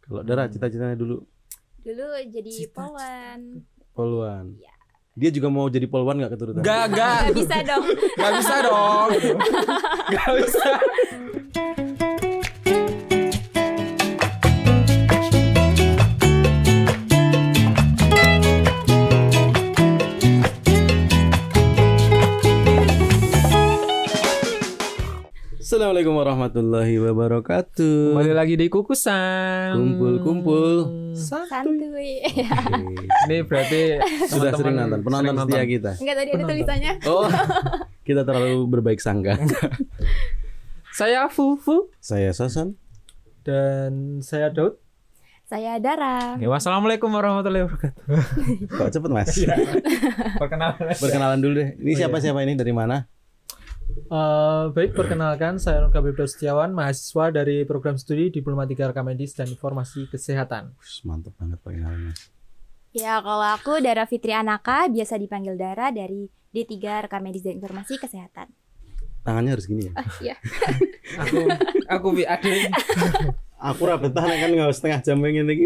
Kalau Dara cita-citanya dulu Dulu jadi polwan. poluan. Iya. Dia juga mau jadi polwan nggak keturutan? Enggak. Gak bisa dong. Enggak bisa dong. Enggak bisa. Assalamualaikum warahmatullahi wabarakatuh. Kembali lagi di Kukusan. Kumpul-kumpul. Santuy. Oke. Ini berarti Sudah teman-teman sering nonton, penonton sering setia kita. Enggak, tadi ada tulisannya. Oh, kita terlalu berbaik sangka. Saya Fufu Saya Sasan. dan saya Daud. Saya Dara. Oke, wassalamualaikum warahmatullahi wabarakatuh. Kok cepet Mas? Perkenalan. Perkenalan dulu deh. Ini siapa-siapa ini dari mana? Baik, perkenalkan saya Nur Kabib Setiawan, mahasiswa dari program studi Diplomatika Rekam Medis dan Informasi Kesehatan. Mantap banget perkenalannya. Ya, kalau aku Dara Fitri Anaka, biasa dipanggil Dara dari D3 Rekam Medis dan Informasi Kesehatan. Tangannya harus gini ya. Iya. Aku ada. Aku rapat tahan kan nggak setengah jam pengen lagi.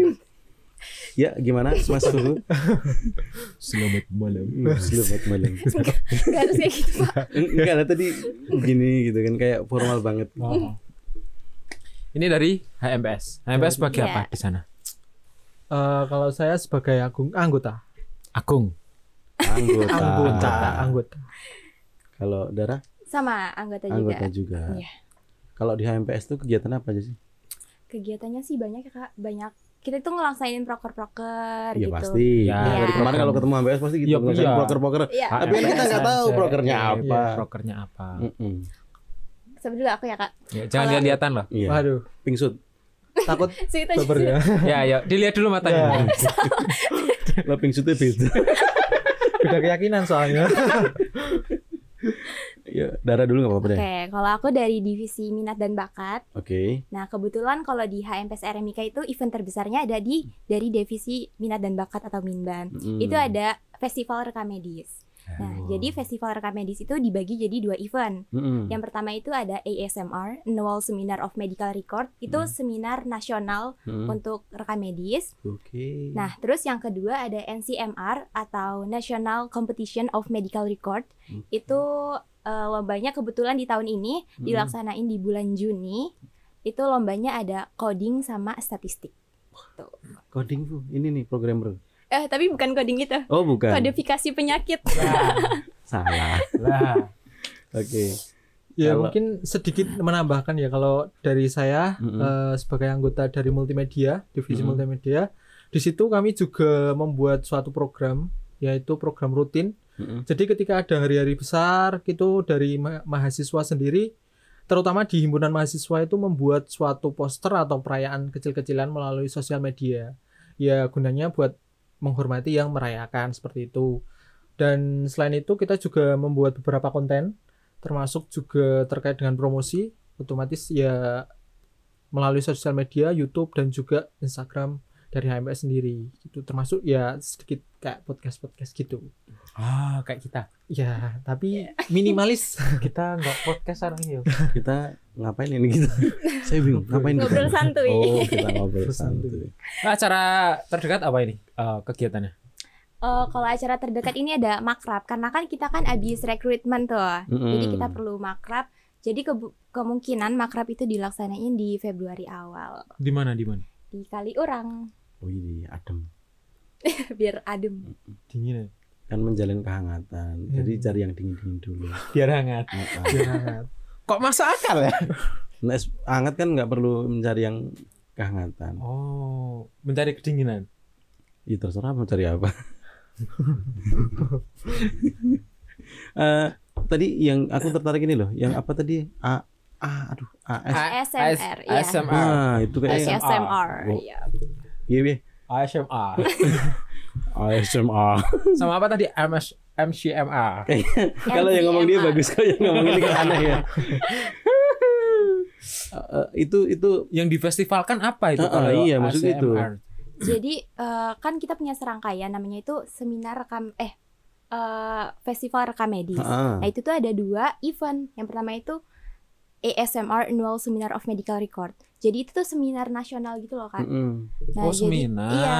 Ya gimana Mas Fufu? Selamat malam. Selamat malam. Gak harus kayak gitu, Pak. Enggak lah tadi gini gitu kan kayak formal banget. Ini dari HMPS. HMPS sebagai Iya. apa di sana? Kalau saya sebagai anggota. Agung. Anggota. Kalau Dara Sama anggota juga. anggota juga. Iya. Kalau di HMPS tuh kegiatan apa aja sih? Kegiatannya sih banyak ya, Kak. Banyak. Kita tuh ngelaksainin proker-proker Iya gitu. pasti. Ya. Nah, dari kemarin kalau ketemu HMPS pasti gitu. Iya, Ngerasain iya. proker-proker. Iya. Tapi kan kita nggak tahu prokernya apa. Prokernya apa? Mm-mm. Coba dulu aku ya, Kak. Ya, jangan lihat-lihatan loh. Iya. Waduh, Pingsut. takut Cerita baper ya. Ya, ya, dilihat dulu matanya. Lah pingsutnya beda. Beda keyakinan soalnya. Ya, Dara dulu nggak apa-apa deh. Oke, kalau aku dari divisi minat dan bakat. Oke. Nah, kebetulan kalau di HMPS RMIK itu event terbesarnya ada dari divisi minat dan bakat atau Minban. Mm. Itu ada Festival Rekam Medis. Nah, jadi Festival Rekam Medis itu dibagi jadi 2 event. Mm-mm. Yang pertama itu ada ASMR, Annual Seminar of Medical Record. Itu seminar nasional Mm. untuk rekam medis. Oke. Nah, terus yang kedua ada NCMR atau National Competition of Medical Record. Itu lombanya kebetulan di tahun ini dilaksanain di bulan Juni. Itu lombanya ada coding sama statistik. Tuh. Coding tuh ini nih programmer. Tapi bukan coding itu. Oh bukan. Kodifikasi penyakit. Salah. Lah. Oke. Ya Kalau- mungkin sedikit menambahkan ya, kalau dari saya sebagai anggota dari multimedia, divisi multimedia, di situ kami juga membuat suatu program, yaitu program rutin. Mm-mm. Jadi ketika ada hari-hari besar gitu dari mahasiswa sendiri, terutama di himpunan mahasiswa itu membuat suatu poster atau perayaan kecil-kecilan melalui sosial media. Ya gunanya buat menghormati yang merayakan seperti itu. Dan selain itu kita juga membuat beberapa konten, termasuk juga terkait dengan promosi, otomatis ya melalui sosial media, YouTube dan juga Instagram dari HMPS sendiri gitu. Termasuk ya sedikit kayak podcast-podcast gitu. Ah, kayak kita. Ya, tapi minimalis. Kita enggak podcast orang ini. Kita ngapain ini kita? Saya bingung. Ngapain kita? Ngobrol santuy. Oh, kita ngobrol santuy. Nah, acara terdekat apa ini? Kegiatannya? Kalau acara terdekat ini ada makrab, karena kan kita kan habis rekrutmen tuh. Jadi kita perlu makrab. Jadi kemungkinan makrab itu dilaksanain di Februari awal Di mana? Di mana? di Kaliurang. Oh ini adem. Biar adem. Dingin ya? Kan menjalin kehangatan. Jadi cari yang dingin-dingin dulu. Biar hangat. Nah, Biar hangat. Kok masuk akal ya? nah, hangat kan nggak perlu mencari yang kehangatan. Oh, mencari kedinginan. Ya terserah mau cari apa. Tadi yang aku tertarik ini loh, yang apa tadi? AS. ASMR, ya. ASMR. Nah, itu kayak ASMR, Oh. ya. iya. ASMR. ASMR. Sama apa tadi? MCMR. Kalau yang ngomong dia NCMR. bagus, kalau yang ngomong ini kan aneh ya. Itu Yang difestivalkan apa itu? iya, maksud itu. ASMR? Jadi kan kita punya serangkaian namanya itu seminar festival rekam medis. Ah. Nah itu tuh ada 2 event. Yang pertama itu ASMR Annual Seminar of Medical Record. Jadi itu tuh seminar nasional gitu loh kan. Nah, Oh, jadi, seminar. iya.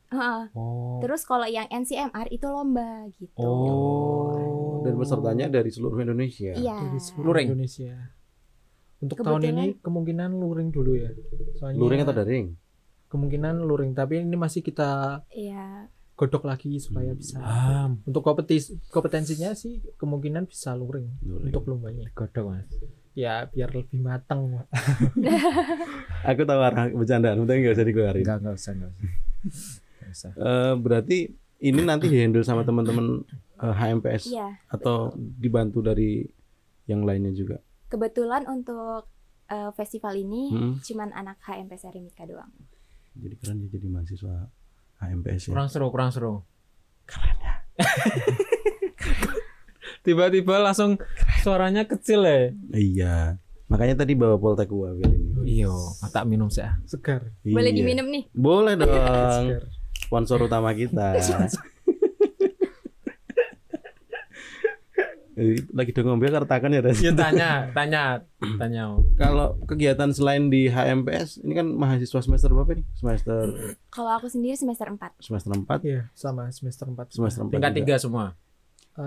Heeh. Oh. Terus kalau yang NCMR itu lomba gitu. Oh. Dan pesertanya dari seluruh Indonesia. Iya. Dari seluruh Luring. Indonesia. Untuk tahun ini kemungkinan luring dulu ya. Soalnya Luring atau daring? kemungkinan luring, tapi ini masih kita Iya. godok lagi supaya bisa. Untuk kompetensinya sih kemungkinan bisa luring untuk lombanya. Godok Mas. Ya biar lebih matang. Aku tahu arah bercandaan, tapi nggak usah dikeluarin. Enggak usah. Nggak usah. Berarti ini nanti dihandle sama teman-teman HMPS Iya. atau dibantu dari yang lainnya juga? Kebetulan untuk festival ini Hmm. cuman anak HMPS Remika doang. Jadi keren ya jadi mahasiswa HMPS ya. Kurang seru. Keren ya. Tiba-tiba langsung suaranya kecil ya. Iya. Makanya tadi bawa Poltek gua kali ini. Iya, tak minum sih. Segar. Boleh Iya. diminum nih. Boleh dong. Segar. Sponsor utama kita. Lagi dong ngombe kertakan ya Res? Ya tanya. Kalau kegiatan selain di HMPS, ini kan mahasiswa semester berapa nih? Semester Kalau aku sendiri semester 4. 4, Iya, sama semester 4. semester 4. Tingkat 3 semua.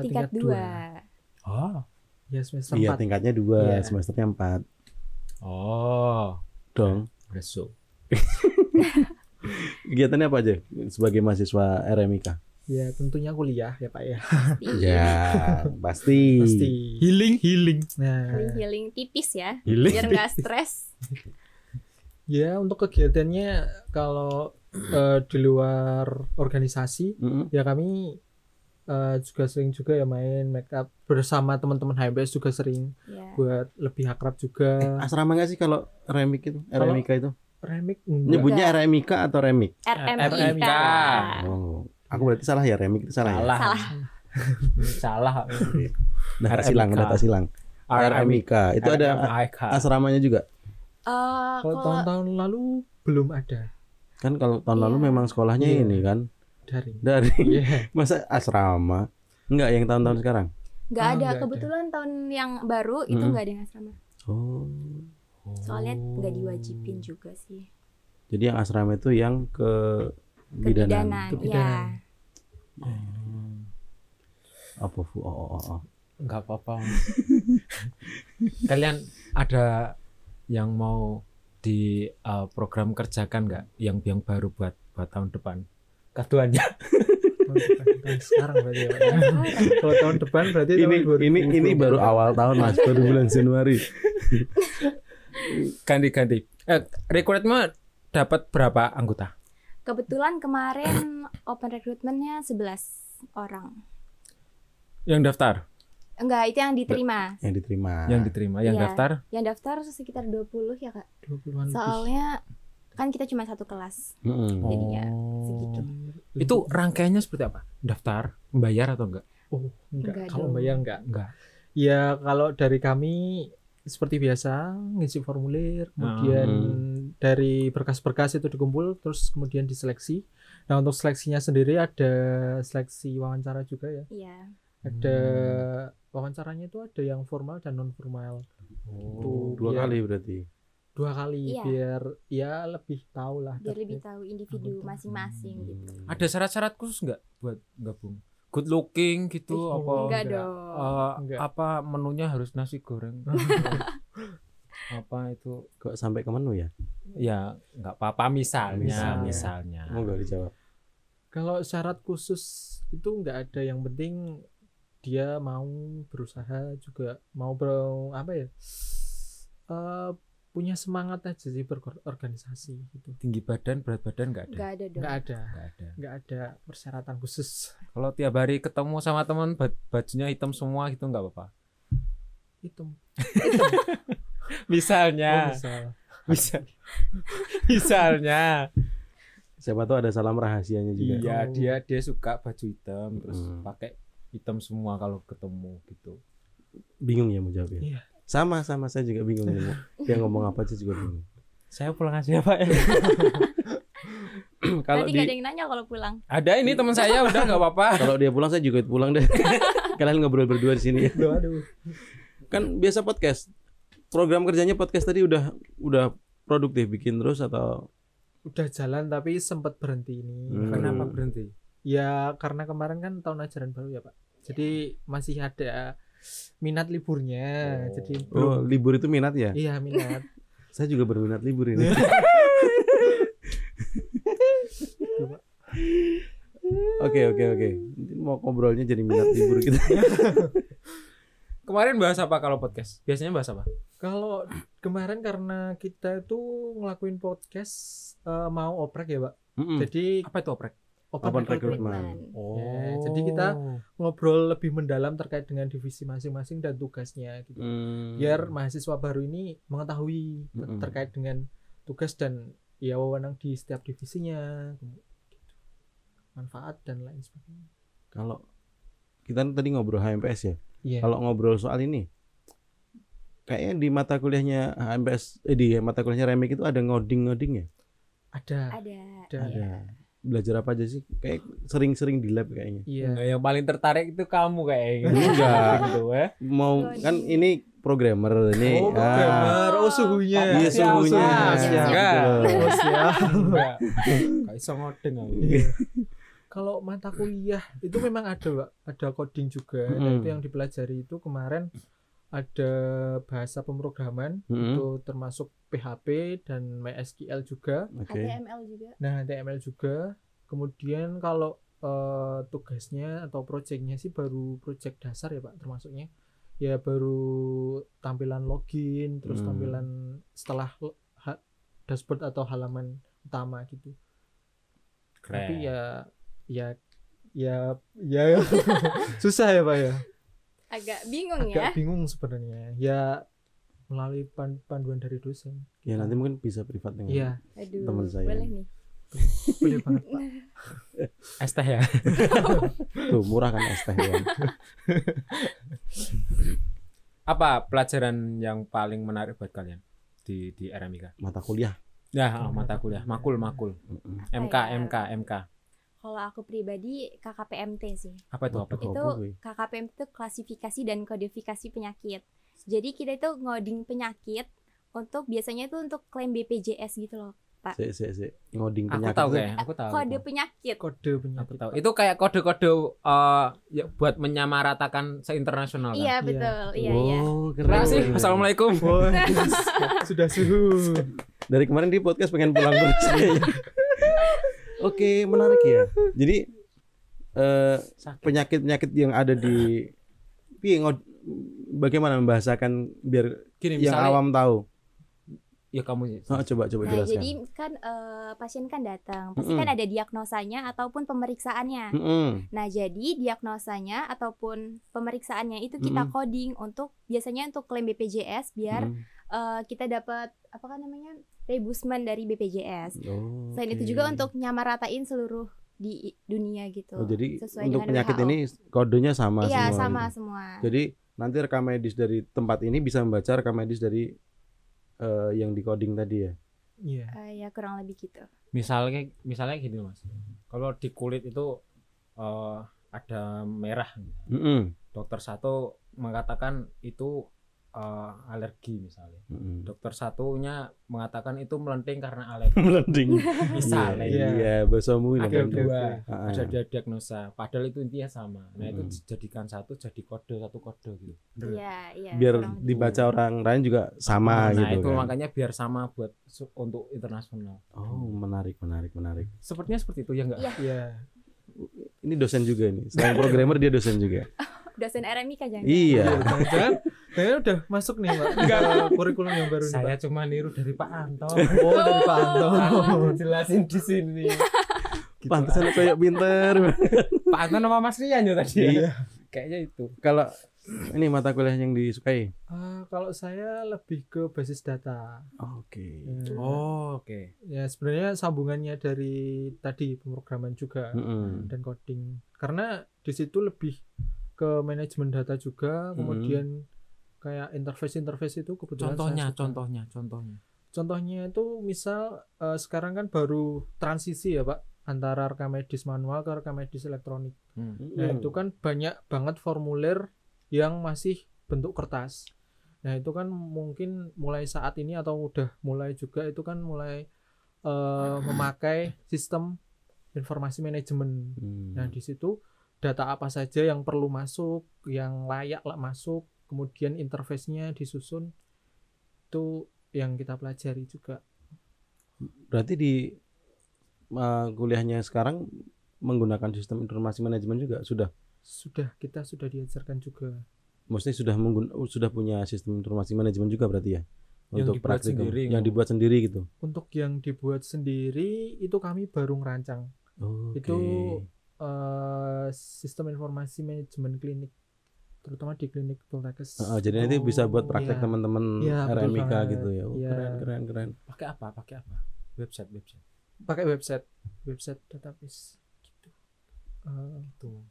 Tingkat 2. Oh. Ya, semester Iya, 4. tingkatnya 2, Iya. semesternya 4. Oh. Dong. Besok. Kegiatannya apa aja sebagai mahasiswa RMIK? Ya, tentunya kuliah ya, Pak ya. Ya, pasti. Pasti. Healing. Nah, Healing tipis ya. Healing Biar nggak stres. ya untuk kegiatannya kalau di luar organisasi Mm-mm. ya kami juga sering juga ya main make up bersama teman-teman HMPS juga sering Ya. buat lebih akrab juga. Asrama nggak sih kalau RMIK itu? Kalau- RMIK itu? Remik Nyebutnya RMIK atau Remik? RMIK. Oh, aku berarti salah ya, Remik itu salah ya? Salah. Data silang, RMIK. data silang. RMIK itu ada asramanya juga. kalau Kalau tahun-tahun lalu belum ada Kan kalau tahun lalu Iya. memang sekolahnya Iya. ini kan daring. dari Iya. masa asrama. Enggak yang tahun-tahun sekarang. nggak ada, nggak ada. kebetulan tahun yang baru itu Mm-mm. nggak ada yang asrama. Oh. Soalnya nggak diwajibin juga sih. Jadi yang asrama itu yang ke bidanan. Kebidanan. Kebidanan. Ya. Apa Fu? Oh. Enggak apa-apa. Kalian ada yang mau di program kerjakan nggak yang baru buat tahun depan? Keduanya. Tahun sekarang berarti ya, Pak ya. Kalau tahun depan berarti Ini baru awal tahun Mas, baru bulan Januari. Ganti. Rekrutmen dapat berapa anggota? Kebetulan kemarin open recruitment-nya 11 orang. Yang daftar? Enggak, itu yang diterima. Yang diterima. Yang diterima, yang Iya. daftar? Yang daftar sekitar 20 ya, Kak. 20-an lebih. Soalnya kan kita cuma satu kelas. Mm-mm. Jadinya segitu. Itu rangkaiannya seperti apa? Daftar, membayar atau enggak? Oh, enggak. Enggak Kalau dong. bayar enggak. Enggak. Ya kalau dari kami seperti biasa ngisi formulir, kemudian dari berkas-berkas itu dikumpul, terus kemudian diseleksi. Nah untuk seleksinya sendiri ada seleksi wawancara juga ya. Iya. Ada wawancaranya itu ada yang formal dan non formal. Oh, 2 biar- kali berarti. 2 kali Iya. biar ya lebih tahu lah. Biar lebih tahu individu Anggota. masing-masing gitu. Ada syarat-syarat khusus enggak buat gabung? Good looking gitu Ih, apa? Enggak enggak. dong. Enggak. Apa menunya harus nasi goreng? Apa itu? Kok sampai ke menu ya? Ya nggak apa-apa misalnya. Misalnya. Mau gak dijawab? Kalau syarat khusus itu nggak ada, yang penting dia mau berusaha juga, mau apa ya, punya semangat aja sih berorganisasi gitu. Tinggi badan, berat badan nggak ada. Enggak ada dong. Nggak ada. Persyaratan khusus. Kalau tiap hari ketemu sama teman bajunya hitam semua gitu nggak apa-apa. Itu Misalnya, misalnya. Siapa tahu ada salam rahasianya juga. Iya, Oh. dia suka baju hitam terus Hmm. pakai hitam semua kalau ketemu gitu. Bingung ya mau jawabnya. Iya. Sama saya juga bingung nih. Dia ngomong apa aja juga bingung. Saya pulang aja Pak. Kalau Nanti di gak ada yang nanya kalau pulang. Ada ini teman saya udah nggak apa-apa. kalau dia pulang saya juga ikut pulang deh. Kalian ngobrol berdua di sini. Aduh. Kan biasa podcast program kerjanya podcast tadi udah produktif bikin terus atau Udah jalan tapi sempat berhenti ini. Kenapa berhenti? Ya karena kemarin kan tahun ajaran baru ya Pak. Jadi masih ada minat liburnya. Jadi libur itu minat ya? Iya minat. Saya juga berminat libur ini. Oke. Nanti mau ngobrolnya jadi minat libur kita. Kemarin bahas apa kalau podcast? Biasanya bahas apa? Kalau kemarin karena kita itu ngelakuin podcast mau oprek ya Pak. Jadi Apa itu oprek? Open Recruitment. Ya, jadi kita ngobrol lebih mendalam terkait dengan divisi masing-masing dan tugasnya gitu. Biar mahasiswa baru ini mengetahui terkait dengan tugas dan ya wewenang di setiap divisinya, gitu. Manfaat dan lain sebagainya. Kalau kita tadi ngobrol HMPS ya. Iya. Kalau ngobrol soal ini, kayaknya di mata kuliahnya HMPS, di mata kuliahnya Remik itu ada ngoding ya? Ada. Ada. Belajar apa aja sih? Kayak sering-sering di lab kayaknya. Iya. Nah, yang paling tertarik itu kamu kayaknya. Enggak. Gitu ya. Mau kan ini programmer ini. Oh, programmer. Oh, suhunya. Iya, suhunya. Siap. Enggak. Oh, siap. Enggak. Enggak iso ngodeng aku. Iya. Kalau mata kuliah itu memang ada Pak, ada coding juga. Nah, itu yang dipelajari itu kemarin ada bahasa pemrograman itu termasuk PHP dan MySQL juga. Oke. HTML juga. Nah, HTML juga. Kemudian kalau tugasnya atau proyeknya sih baru proyek dasar ya Pak termasuknya. Ya baru tampilan login, terus tampilan setelah dashboard atau halaman utama gitu. Keren. Tapi ya susah ya Pak ya. Agak bingung Agak ya. bingung sebenarnya. Ya melalui panduan dari dosen. Ya nanti mungkin bisa privat dengan Iya, Aduh, teman saya. boleh nih. boleh banget Pak. Es teh ya. Tuh murah kan ST ya. Apa pelajaran yang paling menarik buat kalian di RMIK? Mata kuliah. Ya, mata kuliah. Makul. MK. Kalau aku pribadi KKPMT sih. Apa itu? Apa Itu gue? KKPMT itu klasifikasi dan kodifikasi penyakit. Jadi kita itu ngoding penyakit untuk biasanya itu untuk klaim BPJS gitu loh. Ngoding Aku penyakit. tahu tuh. kayak, aku tahu. Kode penyakit. Kode Aku penyakit. tahu. Itu kayak kode-kode ya, buat menyamaratakan se-internasional kan. Iya betul. Iya. Oh, Terima kasih. keren. Assalamualaikum. Wah, sudah suhu. Dari kemarin di podcast pengen pulang terus kayaknya. Oke, menarik ya. Jadi penyakit-penyakit yang ada di bagaimana membahasakan biar Gini, yang misalnya, awam tahu. ya kamu Coba Nah, jelaskan. jadi kan pasien kan datang, pasti kan ada diagnosanya ataupun pemeriksaannya. Nah, jadi diagnosanya ataupun pemeriksaannya itu kita coding untuk biasanya untuk klaim BPJS biar kita dapat apa kan namanya reimbursement dari BPJS. Selain itu juga untuk nyamaratain seluruh di dunia gitu. Oh, jadi sesuai untuk dengan penyakit WHO. ini kodenya sama Iya, semua. sama gitu. semua. Jadi nanti rekam medis dari tempat ini bisa membaca rekam medis dari yang di coding tadi ya. Iya. Ya kurang lebih gitu. misalnya gini Mas. Kalau di kulit itu ada merah. Dokter satu mengatakan itu alergi misalnya. Dokter satunya mengatakan itu melenting karena alergi. Melenting. Misalnya. Iya, bahasamu ini. Ada Oke, dua, oke. ada diagnosa. Padahal itu intinya sama. Nah itu dijadikan satu jadi satu kode gitu. Iya. Biar kurang lebih. dibaca orang lain juga sama Nah gitu itu kan. makanya biar sama buat untuk internasional. Oh, menarik. Sepertinya seperti itu ya enggak? Iya. Iya. Ini dosen juga nih. Selain programmer dia dosen juga. Dosen RMIK jangan. Iya. Jangan-jangan kayaknya udah masuk nih Pak. Ke kurikulum yang baru nih Pak. Saya cuma niru dari Pak Anto. Oh, dari Pak Anto. Jelasin di sini. Pantesan kayak pinter. Pak Anto nama Mas Rian ya tadi. Iya. Kayaknya itu. Kalau ini mata kuliah yang disukai. Kalau saya lebih ke basis data. Oke. Ya. Oh, oke. Ya sebenarnya sambungannya dari tadi pemrograman juga dan coding. Karena di situ lebih ke manajemen data juga, kemudian kayak interface itu kebetulan saya suka. Contohnya itu misal sekarang kan baru transisi ya Pak antara rekam medis manual ke rekam medis elektronik. Nah itu kan banyak banget formulir yang masih bentuk kertas. Nah itu kan mungkin mulai saat ini atau udah mulai juga itu kan mulai memakai sistem informasi manajemen. Nah di situ data apa saja yang perlu masuk, yang layak lah masuk, kemudian interface-nya disusun, itu yang kita pelajari juga. Berarti di kuliahnya sekarang menggunakan sistem informasi manajemen juga sudah Kita sudah diajarkan juga. maksudnya sudah punya sistem informasi manajemen juga berarti ya Yang untuk dibuat praktikum sendiri, yang dibuat sendiri gitu. Untuk yang dibuat sendiri itu kami baru ngerancang. Oke. Itu sistem informasi manajemen klinik, terutama di klinik Poltekkes. Jadi nanti bisa buat praktek Iya. teman-teman Iya, betul RMIK banget. gitu ya. Iya. Keren. Pakai apa? Website. Pakai website database gitu. Tuh.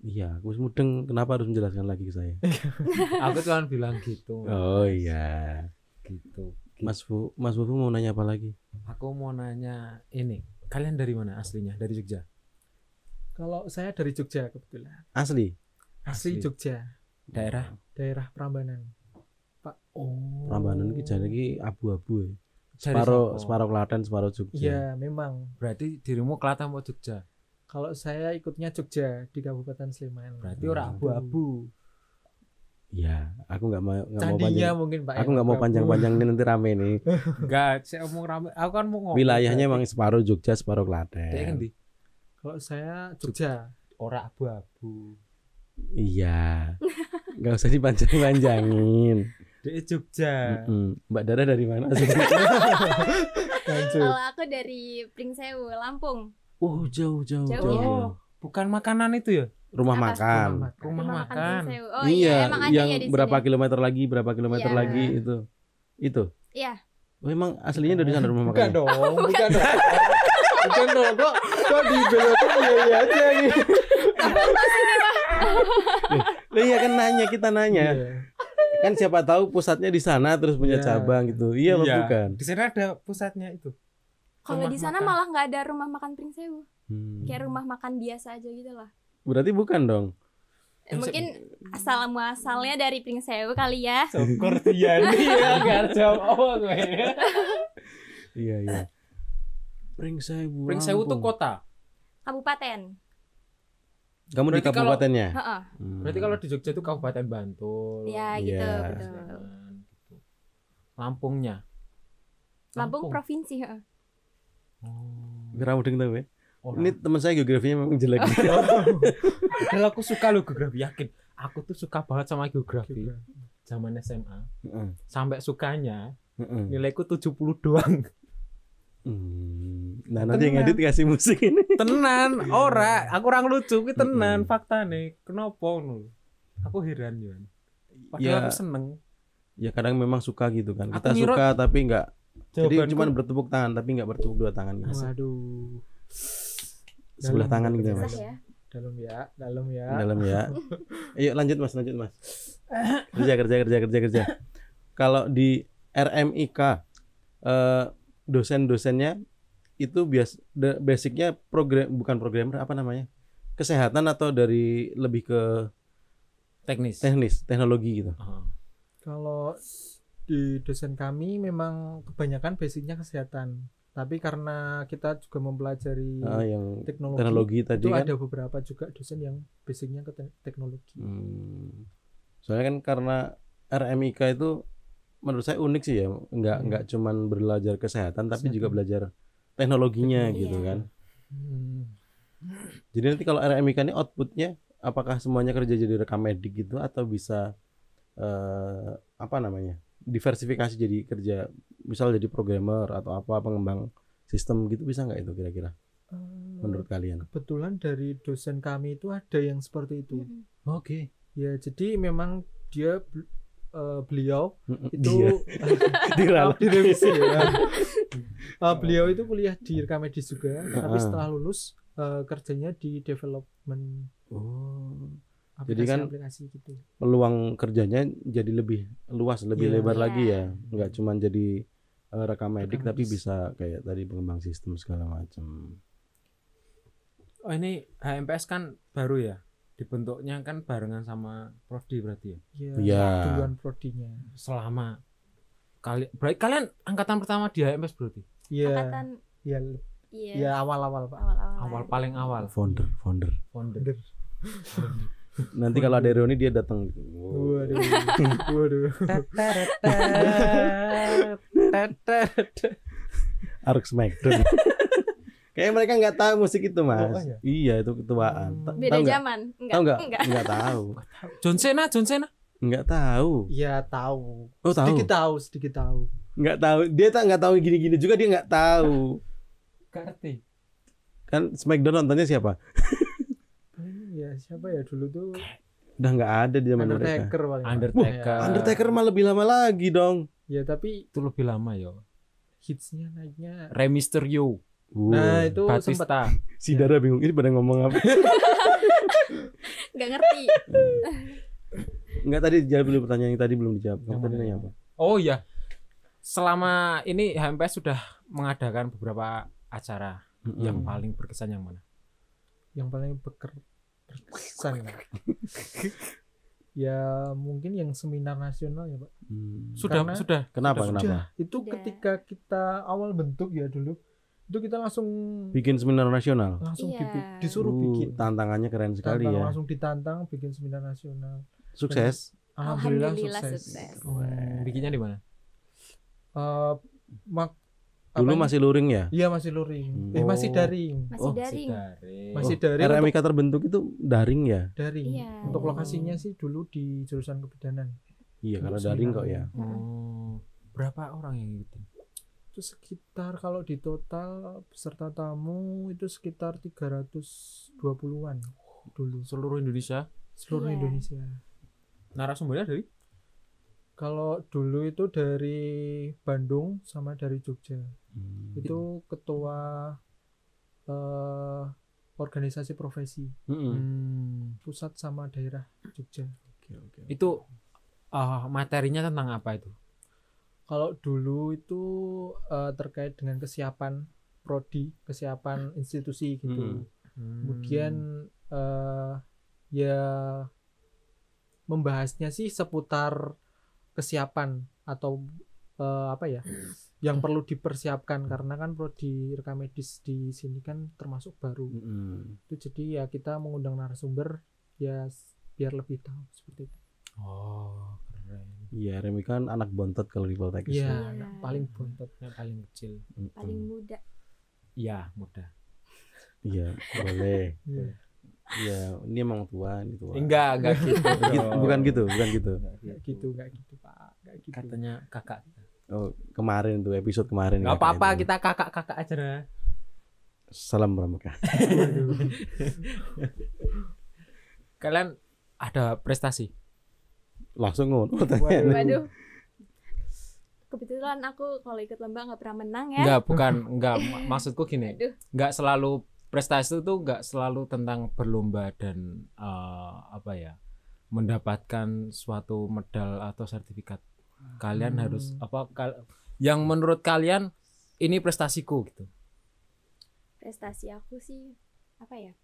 Iya, Gus Mudeng kenapa harus menjelaskan lagi ke saya? Aku cuma bilang gitu. Oh iya. Gitu. Mas Fufu mau nanya apa lagi? Aku mau nanya ini, kalian dari mana aslinya? Dari Jogja? Kalau saya dari Jogja kebetulan. Asli? Asli Jogja, Daerah Prambanan. Pak. Oh. Prambanan iki jane iki abu-abu ya. Dari Separuh Sapa? Klaten, separuh Jogja. Iya, memang. Berarti dirimu Klaten atau Jogja? Kalau saya ikutnya Jogja di Kabupaten Sleman. Berarti orang abu-abu. Iya, aku nggak mau Candinya panjang. mungkin Pak. Aku yang nggak mau abu-abu. panjang-panjang ini nanti rame nih. Enggak, saya omong rame. Aku kan mau ngomong. Wilayahnya emang separuh Jogja, separuh Dia kan Klaten. di Kalau saya Jogja. orang abu-abu. Iya. Nggak usah dipanjang-panjangin. Dia Jogja. Mbak Dara dari mana sih? Lanjut. Kalau aku dari Pringsewu, Lampung. Oh, jauh. Jauh ya? Oh, bukan makanan itu ya? Rumah Apa? makan. Rumah makan. Pringsewu. Oh Iya, emang ada yang ya di berapa sini. kilometer Iya. lagi itu. Itu. Iya. Oh, emang aslinya dari sana rumah Bukan makannya? dong, bukan dong. Bukan dong, kok dibelokin iya aja nih. Lah iya kan kita nanya. Iya. Kan siapa tahu pusatnya di sana terus punya Iya. cabang gitu. Iya, apa bukan? Di sana ada pusatnya itu. Kalau Rumah di sana makan. malah nggak ada rumah makan Pringsewu. Hmm. Kayak rumah makan biasa aja gitu lah. Berarti bukan dong. Mungkin asal muasalnya dari Pringsewu kali ya. Syukur dia nih ya, enggak jawab gue. Iya. Pringsewu. Pringsewu tuh Lampung. kota. Kabupaten. Kamu di Berarti kalau- kabupatennya? Heeh. Berarti kalau di Jogja itu Kabupaten Bantul. Ya Iya. gitu, betul. Sleman, gitu. Lampungnya. Lampung provinsi, heeh. Oh. Kira mudeng tuh ya. Orang. Ini teman saya geografinya memang jelek. Padahal aku suka loh geografi, yakin. Aku tuh suka banget sama geografi. Zaman SMA. Heeh. Sampai sukanya Heeh. nilaiku 70 doang. Nah, nanti yang edit kasih musik ini. Tenan, ora, aku orang lucu, kuwi tenan Mm-mm. fakta nih. Kenapa ngono? Aku heran ya. Padahal Ya, aku seneng. ya kadang memang suka gitu kan. Aku Kita ngira- suka tapi enggak. Jadi Jawabanku- cuma bertepuk tangan tapi enggak bertepuk dua tangan gitu. Waduh. Sebelah Dalam tangan gitu ya, Susah Mas. ya. Dalam ya. Dalam ya. Ayo lanjut Mas. Kerja. Kalau di RMIK dosen-dosennya itu basicnya bukan programmer apa namanya? Kesehatan atau dari lebih ke Teknis. teknologi gitu. Heeh. Kalau di dosen kami memang kebanyakan basicnya kesehatan. Tapi karena kita juga mempelajari Yang teknologi, teknologi tadi itu kan. ada beberapa juga dosen yang basicnya ke teknologi. Soalnya kan karena RMIK itu menurut saya unik sih ya, nggak cuman belajar kesehatan tapi juga belajar teknologinya Teknologi, gitu iya. kan. Hmm. Jadi nanti kalau RMIK ini outputnya apakah semuanya kerja jadi rekam medik gitu atau bisa apa namanya diversifikasi jadi kerja misal jadi programmer atau apa pengembang sistem gitu bisa nggak itu kira-kira menurut kalian? Kebetulan dari dosen kami itu ada yang seperti itu. Oke. Ya, jadi memang beliau itu Diralat. direvisi ya. Beliau itu kuliah di rekam medis juga, tapi setelah lulus kerjanya di development Oh. Jadi kan aplikasi gitu. peluang kerjanya jadi lebih luas, lebih Iya. lebar Iya. lagi ya. Nggak cuman jadi rekam medik Rekam tapi medis. bisa kayak tadi pengembang sistem segala macam. Oh ini HMPS kan baru ya. dibentuknya kan barengan sama prodi berarti ya. Iya. Iya. Duluan prodinya. Selama berarti kalian angkatan pertama di HMS berarti. Iya. Angkatan Iya. iya. Iya awal-awal Pak. Awal paling awal. Founder. Bener. Nanti kalau ada reuni dia datang. Waduh. Waduh. Ark Smackdown. Kayaknya mereka nggak tahu musik itu, Mas. Oh, iya? Iya, itu ketuaan. Beda Tahu nggak? zaman. Tahu nggak? Enggak. Nggak tahu. John Cena. Nggak tahu. Iya tahu. Oh, tahu. Sedikit tahu. Nggak tahu. Dia tak nggak tahu gini-gini juga dia nggak tahu. Ngerti. Kan Smackdown nontonnya siapa? Ya siapa ya dulu tuh Udah nggak ada di zaman mereka. Undertaker paling. Pak. Undertaker. Ya. Undertaker mah lebih lama lagi dong. Ya tapi Itu lebih lama ya. hitsnya naiknya. Rey Mysterio, Nah itu sempat Batista. Si Dara bingung ini pada ngomong apa? Enggak ngerti. Enggak, tadi jawab dulu pertanyaan yang tadi belum dijawab. Kamu Yang tadi mana? nanya apa? Oh iya. Selama ini HMPS sudah mengadakan beberapa acara. Yang paling berkesan yang mana? yang paling berkesan ya. Ya mungkin yang seminar nasional ya Pak. Sudah. Kenapa? Sudah. Kenapa? Itu Sudah. ketika kita awal bentuk ya dulu itu kita langsung Bikin seminar nasional. Iya. disuruh bikin Tantangannya keren sekali Tantang, ya. langsung ditantang bikin seminar nasional. Sukses. Alhamdulillah Alhamdulillah sukses. sukses. Bikinnya di mana? Dulu masih luring ya? Iya masih luring. Oh. Masih daring. Masih daring. Masih daring. RMIK terbentuk itu daring ya? Daring. Iya. Untuk lokasinya sih dulu di jurusan kebidanan. Iya, karena Untuk daring seminar. kok ya. Oh, berapa orang yang ikutin? Itu sekitar kalau di total peserta tamu itu sekitar 320-an dulu Seluruh Indonesia. seluruh Iya. Indonesia. Narasumbernya dari? Kalau dulu itu dari Bandung sama dari Jogja. Itu ketua organisasi profesi pusat sama daerah Jogja. Itu materinya tentang apa itu? Kalau dulu itu terkait dengan kesiapan prodi, kesiapan institusi gitu. Kemudian ya membahasnya sih seputar kesiapan atau apa ya yang perlu dipersiapkan karena kan prodi rekam medis di sini kan termasuk baru. Itu jadi ya kita mengundang narasumber ya biar lebih tahu seperti itu. Oh, keren. Iya, Remi kan anak bontot kalau di Poltekkes. Iya, Iya. paling bontot. Yang paling kecil. Paling muda. Iya, mudah. Iya, boleh. Iya. Iya, ini emang tua, ini tua. Enggak gitu. Bukan gitu. Enggak gitu Pak, enggak gitu. Katanya kakak. Oh, kemarin tuh episode kemarin. Enggak kakak apa-apa, itu. kita kakak-kakak aja nah. Salam pramuka. Kalian ada prestasi? Langsung ngono Waduh. pertanyaan. Waduh. Kebetulan aku kalau ikut lomba nggak pernah menang ya. Enggak, maksudku gini. Aduh. Enggak selalu prestasi itu enggak selalu tentang berlomba dan apa ya? Mendapatkan suatu medal atau sertifikat. Kalian harus yang menurut kalian ini prestasiku gitu. Prestasi aku sih apa ya?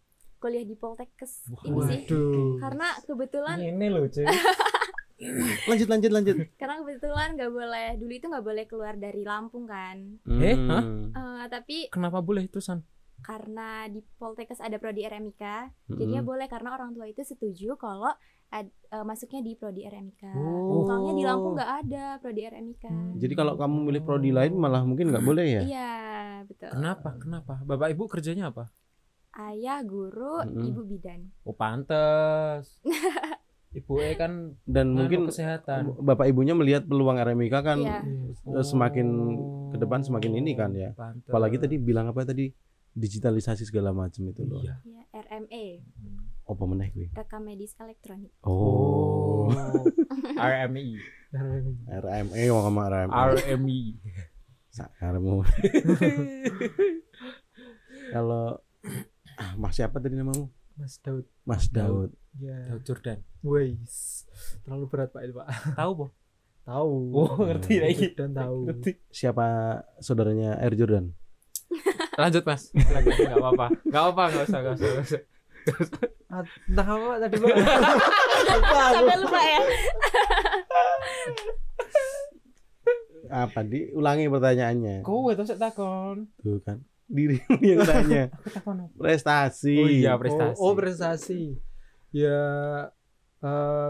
Kuliah di Poltekkes ini sih. Waduh. Karena kebetulan Ini loh, cuy. Lanjut. karena kebetulan nggak boleh dulu itu nggak boleh keluar dari Lampung kan. Hah? Tapi Kenapa boleh itu, San? karena di Poltekkes ada prodi RMIK, jadinya boleh karena orang tua itu setuju kalau masuknya di prodi RMIK. Oh. Soalnya di Lampung nggak ada prodi RMIK. Jadi kalau kamu milih prodi lain malah mungkin nggak boleh ya? Iya, betul. Kenapa? Bapak Ibu kerjanya apa? Ayah guru, ibu bidan. Oh, pantes. Ibu kan Dan mungkin kesehatan. bapak ibunya melihat peluang RMIK kan Iya. semakin ke depan semakin ini kan ya. Pantes. Apalagi tadi bilang apa tadi digitalisasi segala macam itu loh. Iya. Ya, RME, Apa meneh kuwi? rekam medis elektronik. Oh. RMI. RME ngomong sama RME. RMI. Sakarmu. Kalau Mas siapa tadi namamu? Mas Daud. Mas Daud. Ya. Daud Jordan. Wais. Terlalu berat Pak itu Pak. Tahu, Po? Tahu. Oh, ngerti lagi. Dan tahu. Siapa saudaranya Air Jordan? Lanjut, Mas. Lanjut, enggak apa-apa. Enggak usah. Entah apa tadi Pak. Lupa aku. Sampai lupa ya. Apa diulangi pertanyaannya? Kowe to sik takon. Tuh kan. Diri yang tanya. Aku takon apa? Prestasi. Oh iya, prestasi. Prestasi. Ya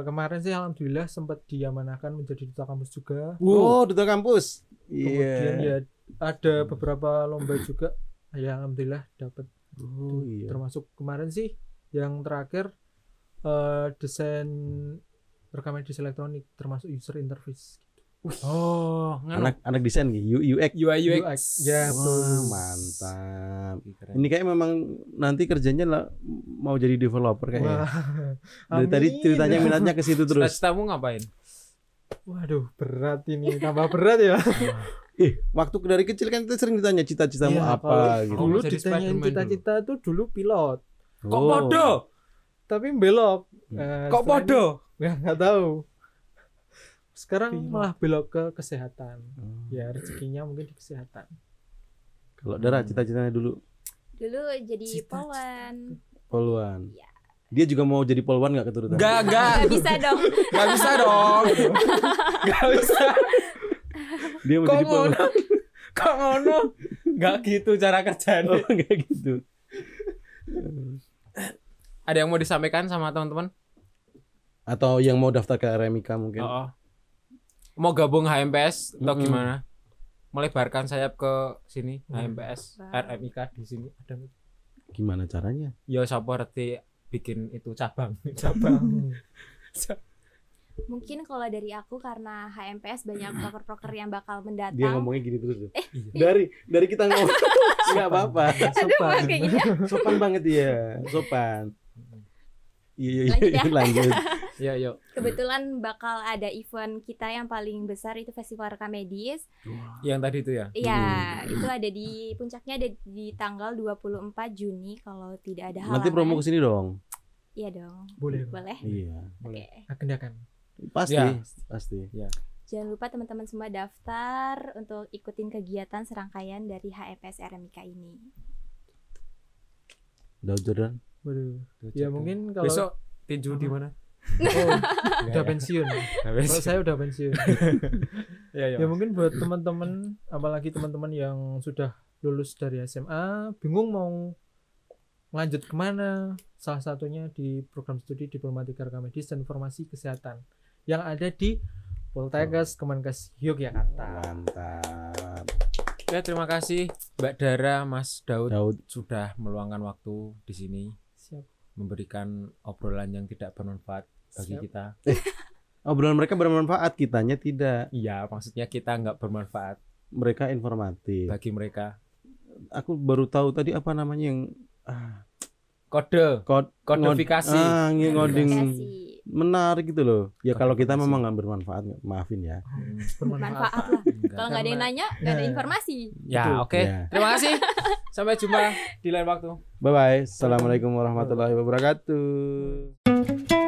kemarin sih alhamdulillah sempat diamanahkan menjadi duta kampus juga. Oh, duta kampus. Kemudian Iya. ya ada beberapa lomba juga. Ya alhamdulillah dapat. Oh iya. Termasuk kemarin sih yang terakhir desain rekaman medis elektronik termasuk user interface. Oh, Anak desain gitu, UX. UI UX. Ya Wah, betul. mantap. Keren. Ini kayak memang nanti kerjanya lah mau jadi developer kayaknya. Dari tadi Amin. ceritanya minatnya ke situ terus. Cita-citamu ngapain? Waduh, berat ini, tambah berat ya. Waktu dari kecil kan kita sering ditanya cita-citamu Iya, apa kalau gitu. Dulu Jadi ditanyain Spiderman cita-cita tuh dulu pilot, Kok Oh. podo? tapi belok. Kok Setelah podo? ini- nggak tahu. Sekarang Pilot. malah belok ke kesehatan. Hmm. Ya rezekinya mungkin di kesehatan. Kalau Dara cita-citanya dulu Dulu jadi Cita-cita. polwan. polwan. Iya. Dia juga mau jadi polwan nggak keturutan? Enggak. Gak bisa dong. Enggak bisa dong. Enggak bisa. Dia mau Kok jadi polwan. ngono? Kok ngono? Enggak gitu cara kerjanya. Oh, enggak gitu. Ada yang mau disampaikan sama teman-teman? Atau yang mau daftar ke RMIK mungkin. Oh. Mau gabung HMPS atau Mm-mm. gimana? Melebarkan sayap ke sini HMPS, Wow. RMIK di sini ada. Gimana caranya? Ya sapa reti bikin itu cabang. Cabang. Mungkin kalau dari aku karena HMPS banyak proker-proker yang bakal mendatang. Dia ngomongnya gini terus tuh. Iya. Dari kita ngomong nggak apa-apa. Sopan. kayak gini. Sopan banget dia, sopan. Iya, Lanjut ya. lanjut. Ya, yuk. Kebetulan bakal ada event kita yang paling besar itu Festival Rekam Medis. Yang tadi itu ya. Iya, itu ada di puncaknya ada di tanggal 24 Juni kalau tidak ada halangan. Nanti promo ke sini dong. Iya dong. Boleh. Boleh. Iya, Oke. Agendakan. pasti, Ya. pasti. Jangan lupa teman-teman semua daftar untuk ikutin kegiatan serangkaian dari HMPS RMIK ini. Daud Jordan. Waduh. Ya mungkin kalau besok tinju di mana? oh, udah pensiun. Habis. Kalau saya udah pensiun. Ya, Ya mungkin buat teman-teman, apalagi teman-teman yang sudah lulus dari SMA, bingung mau lanjut kemana, salah satunya di program studi Diplomatika Rekam Medis dan Informasi Kesehatan yang ada di Poltekkes Kemenkes Yogyakarta. Mantap. Ya, terima kasih Mbak Dara, Mas Daud Daud. sudah meluangkan waktu di sini Siap. memberikan obrolan yang tidak bermanfaat bagi Siap. kita. Obrolan mereka bermanfaat, kitanya tidak. Iya, maksudnya kita nggak bermanfaat Mereka informatif. bagi mereka. Aku baru tahu tadi apa namanya yang Kode, kodifikasi. ngoding Kasih menarik gitu loh. Ya kalau kita Kodifikasi. memang nggak bermanfaat, maafin ya. bermanfaat lah. Enggak. Kalau nggak ada yang nanya, nggak ada Nah. informasi. Ya, Betul. oke. Ya. Terima kasih. Sampai jumpa di lain waktu. Bye bye. Assalamualaikum warahmatullahi wabarakatuh.